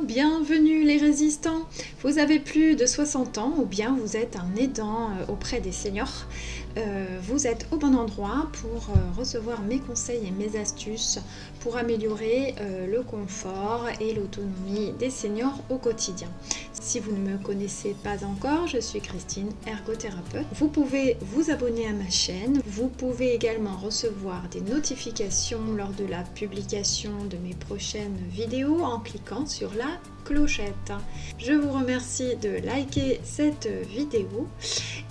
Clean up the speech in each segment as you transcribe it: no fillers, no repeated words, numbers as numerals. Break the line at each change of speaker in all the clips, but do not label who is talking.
bienvenue les résistants. Vous avez plus de 60 ans ou bien vous êtes un aidant auprès des seniors. Vous êtes au bon endroit pour recevoir mes conseils et mes astuces pour améliorer le confort et l'autonomie des seniors au quotidien. Si vous ne me connaissez pas encore, je suis Christine, ergothérapeute. Vous pouvez vous abonner à ma chaîne. Vous pouvez également recevoir des notifications lors de la publication de mes prochaines vidéos en cliquant sur la clochette. Je vous remercie de liker cette vidéo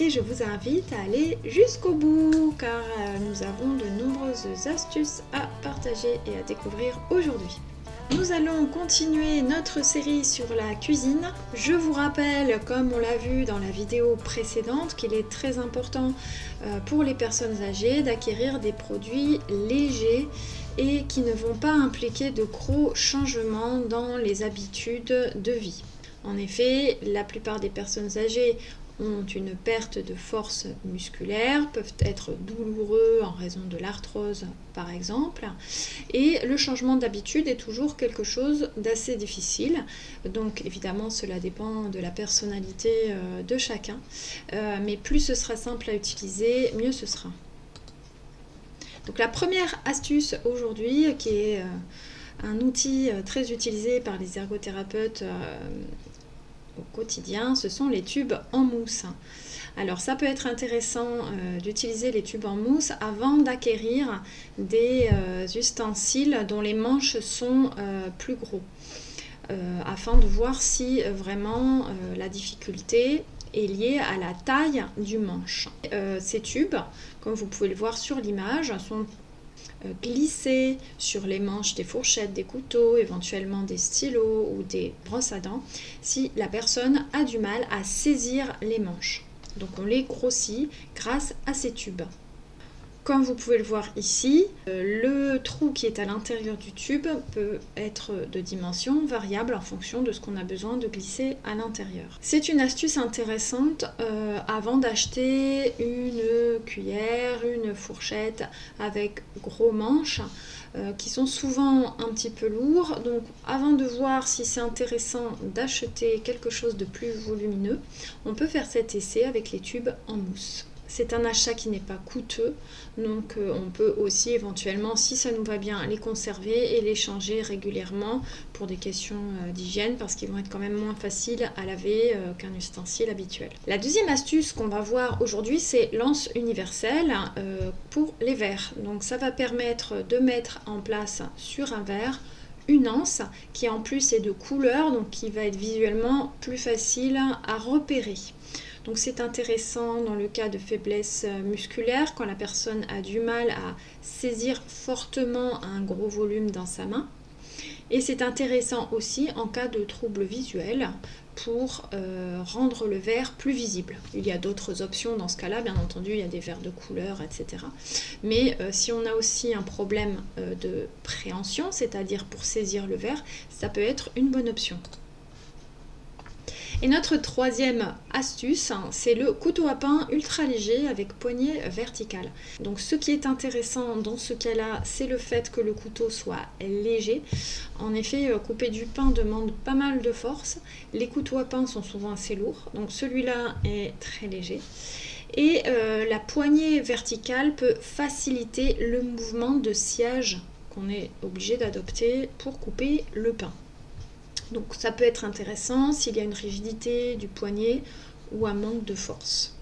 et je vous invite à aller jusqu'au bout car nous avons de nombreuses astuces à partager et à découvrir aujourd'hui. Nous allons continuer notre série sur la cuisine. Je vous rappelle, comme on l'a vu dans la vidéo précédente, qu'il est très important pour les personnes âgées d'acquérir des produits légers et qui ne vont pas impliquer de gros changements dans les habitudes de vie. En effet, la plupart des personnes âgées ont une perte de force musculaire, peuvent être douloureux en raison de l'arthrose par exemple, et le changement d'habitude est toujours quelque chose d'assez difficile. Donc évidemment cela dépend de la personnalité de chacun, mais plus ce sera simple à utiliser, mieux ce sera. Donc la première astuce aujourd'hui, qui est un outil très utilisé par les ergothérapeutes au quotidien, ce sont les tubes en mousse. Alors ça peut être intéressant d'utiliser les tubes en mousse avant d'acquérir des ustensiles dont les manches sont plus gros, afin de voir si vraiment la difficulté est liée à la taille du manche. Ces tubes, comme vous pouvez le voir sur l'image, sont glisser sur les manches des fourchettes, des couteaux, éventuellement des stylos ou des brosses à dents si la personne a du mal à saisir les manches. Donc on les grossit grâce à ces tubes. Comme vous pouvez le voir ici, le trou qui est à l'intérieur du tube peut être de dimension variable en fonction de ce qu'on a besoin de glisser à l'intérieur. C'est une astuce intéressante avant d'acheter une cuillère, une fourchette avec gros manches qui sont souvent un petit peu lourds. Donc avant de voir si c'est intéressant d'acheter quelque chose de plus volumineux, on peut faire cet essai avec les tubes en mousse. C'est un achat qui n'est pas coûteux, donc on peut aussi éventuellement, si ça nous va bien, les conserver et les changer régulièrement pour des questions d'hygiène parce qu'ils vont être quand même moins faciles à laver qu'un ustensile habituel. La deuxième astuce qu'on va voir aujourd'hui, c'est l'anse universelle pour les verres. Donc ça va permettre de mettre en place sur un verre une anse qui en plus est de couleur, donc qui va être visuellement plus facile à repérer. Donc c'est intéressant dans le cas de faiblesse musculaire, quand la personne a du mal à saisir fortement un gros volume dans sa main. Et c'est intéressant aussi en cas de troubles visuels pour rendre le verre plus visible. Il y a d'autres options dans ce cas-là, bien entendu, il y a des verres de couleur, etc. Mais si on a aussi un problème de préhension, c'est-à-dire pour saisir le verre, ça peut être une bonne option. Et notre troisième astuce, c'est le couteau à pain ultra léger avec poignée verticale. Donc ce qui est intéressant dans ce cas-là, c'est le fait que le couteau soit léger. En effet, couper du pain demande pas mal de force. Les couteaux à pain sont souvent assez lourds, donc celui-là est très léger. Et la poignée verticale peut faciliter le mouvement de sciage qu'on est obligé d'adopter pour couper le pain. Donc ça peut être intéressant s'il y a une rigidité du poignet ou un manque de force.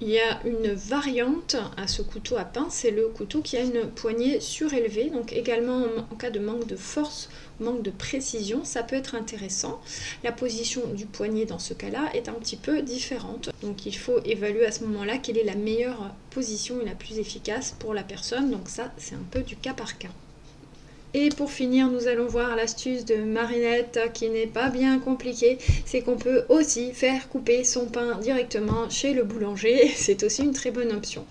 Il y a une variante à ce couteau à pain, c'est le couteau qui a une poignée surélevée, donc également en cas de manque de force, manque de précision, ça peut être intéressant. La position du poignet dans ce cas-là est un petit peu différente, donc il faut évaluer à ce moment-là quelle est la meilleure position et la plus efficace pour la personne, donc ça c'est un peu du cas par cas. Et pour finir, nous allons voir l'astuce de Marinette qui n'est pas bien compliquée. C'est qu'on peut aussi faire couper son pain directement chez le boulanger. C'est aussi une très bonne option.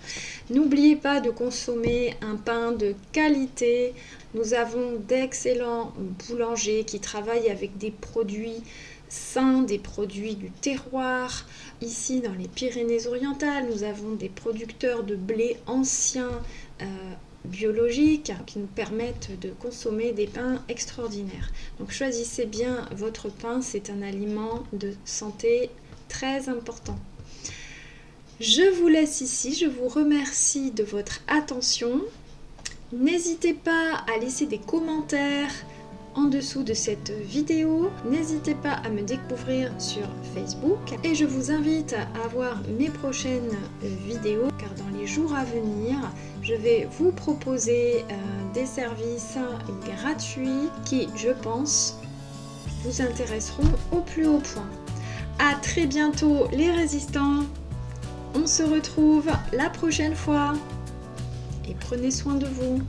N'oubliez pas de consommer un pain de qualité. Nous avons d'excellents boulangers qui travaillent avec des produits sains, des produits du terroir. Ici, dans les Pyrénées-Orientales, nous avons des producteurs de blé anciens biologiques qui nous permettent de consommer des pains extraordinaires. Donc choisissez bien votre pain, c'est un aliment de santé très important. Je vous laisse ici, je vous remercie de votre attention. N'hésitez pas à laisser des commentaires en dessous de cette vidéo. N'hésitez pas à me découvrir sur Facebook et je vous invite à voir mes prochaines vidéos car dans les jours à venir, je vais vous proposer des services gratuits qui, je pense, vous intéresseront au plus haut point. À très bientôt les résistants. On se retrouve la prochaine fois et prenez soin de vous.